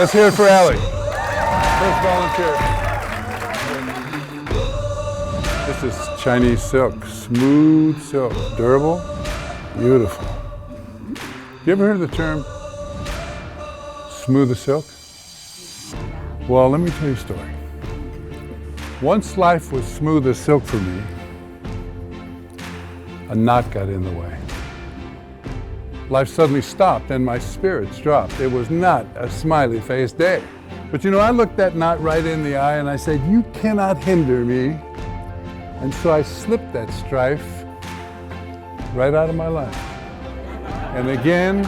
Let's hear it for Allie. First volunteer. This is Chinese silk, smooth silk, durable, beautiful. You ever heard of the term smooth as silk? Well, let me tell you a story. Once life was smooth as silk for me, a knot got in the way. Life suddenly stopped and my spirits dropped. It was not a smiley face day. But you know, I looked that knot right in the eye and I said, you cannot hinder me. And so I slipped that strife right out of my life. And again,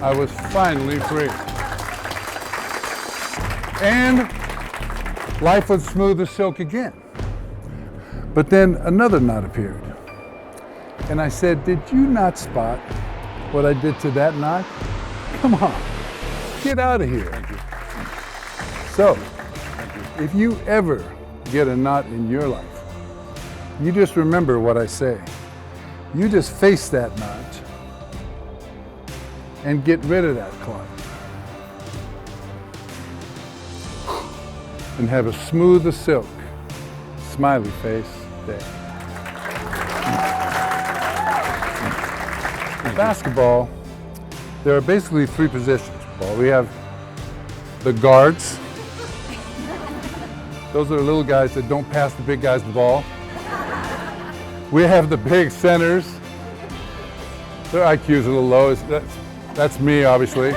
I was finally free. And life was smooth as silk again. But then another knot appeared. And I said, did you not spot what I did to that knot? Come on, get out of here. Thank you. So, if you ever get a knot in your life, you just remember what I say. You just face that knot and get rid of that clot. And have a smooth as silk, smiley face day. In basketball, there are basically three positions. We have the guards. Those are the little guys that don't pass the big guys the ball. We have the big centers. Their IQ is a little low. That's me, obviously.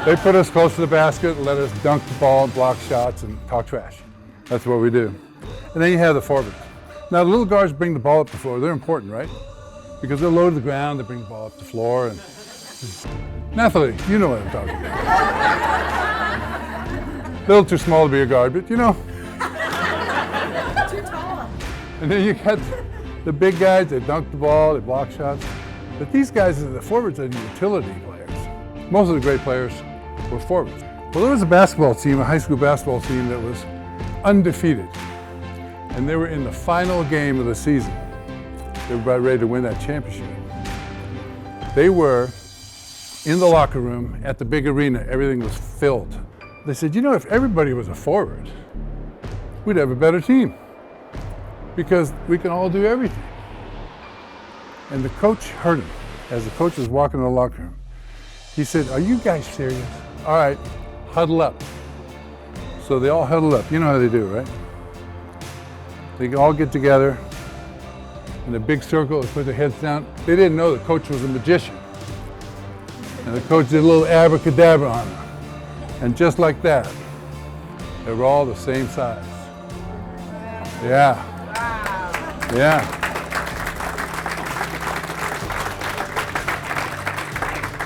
They put us close to the basket and let us dunk the ball and block shots and talk trash. That's what we do. And then you have the forwards. Now, the little guards bring the ball up the floor. They're important, right? Because they're low to the ground, they bring the ball up the floor. And Nathalie, you know what I'm talking about. A little too small to be a guard, but you know. Too tall. And then you got the big guys, they dunk the ball, they block shots. But these guys, the forwards, are the utility players. Most of the great players were forwards. Well, there was a basketball team, a high school basketball team that was undefeated. And they were in the final game of the season. They were about ready to win that championship. They were in the locker room at the big arena. Everything was filled. They said, you know, if everybody was a forward, we'd have a better team because we can all do everything. And the coach heard him as the coach was walking in the locker room. He said, are you guys serious? All right, huddle up. So they all huddled up. You know how they do, right? They all get together in a big circle and put their heads down. They didn't know the coach was a magician. And the coach did a little abracadabra on them. And just like that, they were all the same size. Yeah. Yeah.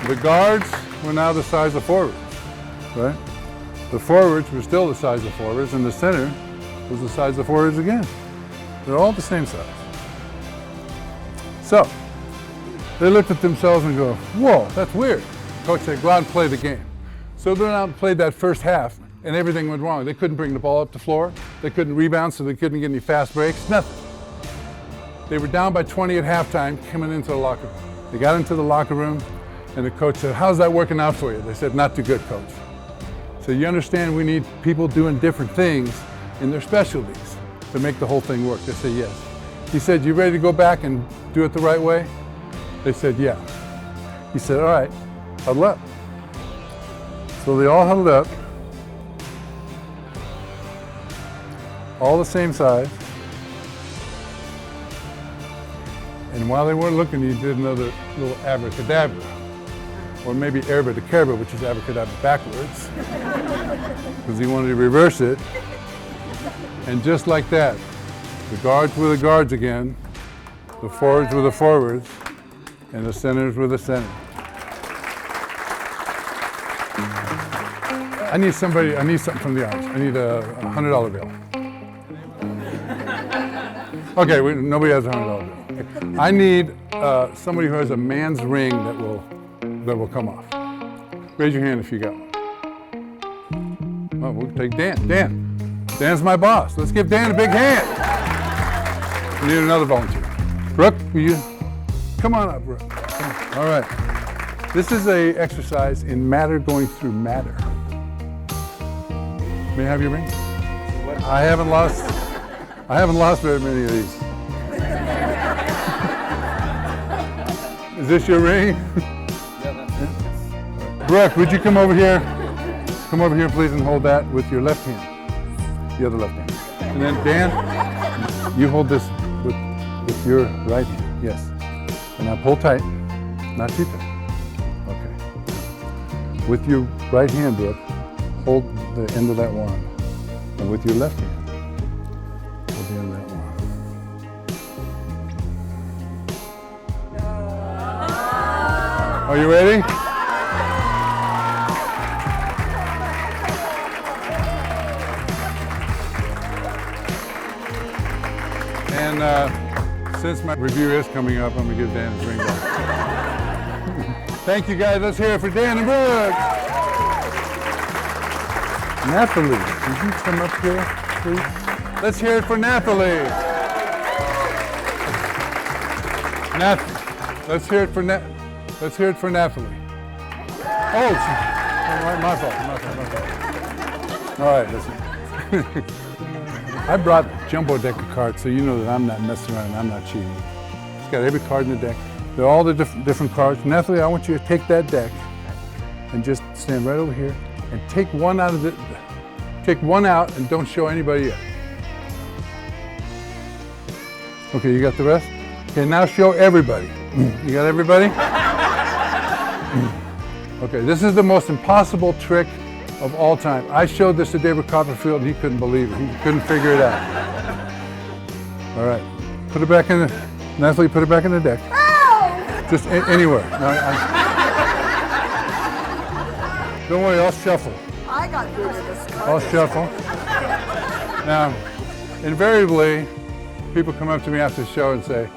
The guards were now the size of forwards, right? The forwards were still the size of forwards, and the center was the size of forwards again. They're all the same size. So, they looked at themselves and go, whoa, that's weird. Coach said, go out and play the game. So they went out and played that first half, and everything went wrong. They couldn't bring the ball up the floor. They couldn't rebound, so they couldn't get any fast breaks, nothing. They were down by 20 at halftime, coming into the locker room. They got into the locker room, and the coach said, how's that working out for you? They said, not too good, coach. So you understand we need people doing different things in their specialties to make the whole thing work. They said, yes. He said, you ready to go back and do it the right way? They said, yeah. He said, all right, huddle up. So they all huddled up, all the same size. And while they weren't looking, he did another little abracadabra. Or maybe abracadabra, which is abracadabra backwards, because he wanted to reverse it. And just like that, the guards were the guards again, the forwards were the forwards, and the centers were the centers. I need something from the audience. I need a $100 bill. Okay, nobody has a $100 bill. Okay. I need somebody who has a man's ring that will come off. Raise your hand if you got one. Oh, we'll take Dan. Dan's my boss. Let's give Dan a big hand. We need another volunteer. Brooke, will you? Come on up, Brooke. All right. This is an exercise in matter going through matter. May I have your ring? I haven't lost very many of these. Is this your ring? Yeah, that's it. Brooke, would you come over here? Come over here, please, and hold that with your left hand. The other left hand. And then Dan, you hold this with your right hand. Yes. And now pull tight, not too tight. Okay. With your right hand, Brooke, hold the end of that wand. And with your left hand, hold the end of that wand. Are you ready? And since my review is coming up, I'm going to give Dan his ring back. Thank you, guys. Let's hear it for Dan and Brooke. Nathalie, would you come up here, please? Let's hear it for Nathalie. Let's hear it for Nathalie. Oh, my fault. All right, listen. I brought jumbo deck of cards, so you know that I'm not messing around, I'm not cheating. It's got every card in the deck. They're all the different cards. Nathalie, I want you to take that deck and just stand right over here and take one out and don't show anybody yet. Okay, you got the rest? Okay, now show everybody. You got everybody? Okay, this is the most impossible trick of all time. I showed this to David Copperfield and he couldn't believe it. He couldn't figure it out. All right, put it back in the, Nathalie, put it back in the deck. Just anywhere. No, don't worry, I'll shuffle. I got good at this card. I'll shuffle. Now, invariably, people come up to me after the show and say,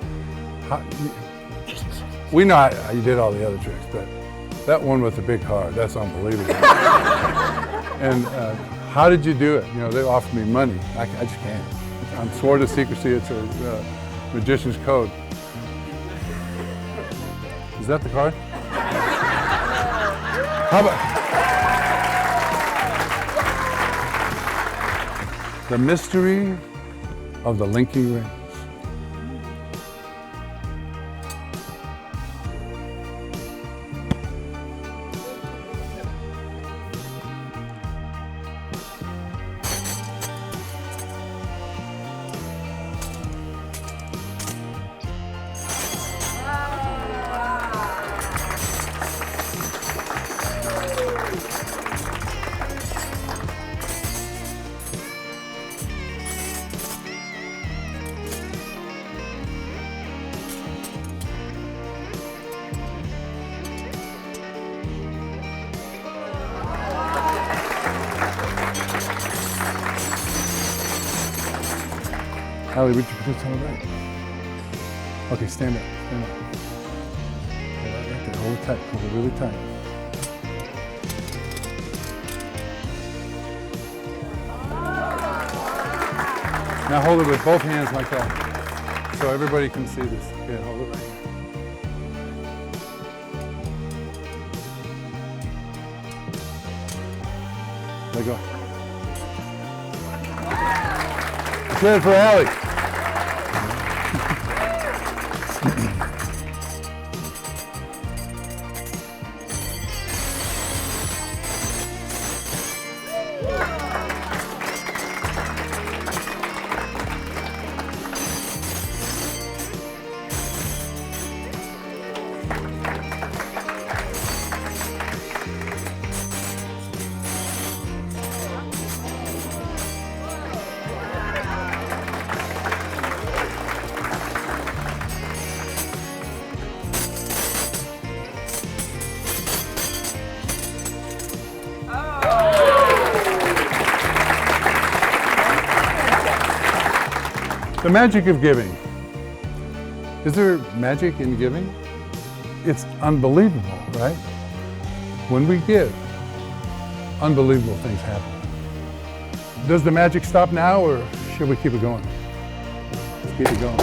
we know how you did all the other tricks, but that one with the big card, that's unbelievable. And how did you do it? You know, they offered me money. I just can't. I'm sworn to secrecy. It's a magician's code. Is that the card? How about the mystery of the linking rings? Allie, would you put this on the right? Okay, stand up, stand up. Okay, right there, hold it tight, hold it really tight. Now hold it with both hands like that, so everybody can see this. Okay, hold it right here. Let go. Good for Allie. The magic of giving. Is there magic in giving? It's unbelievable, right? When we give, unbelievable things happen. Does the magic stop now, or should we keep it going? Let's keep it going.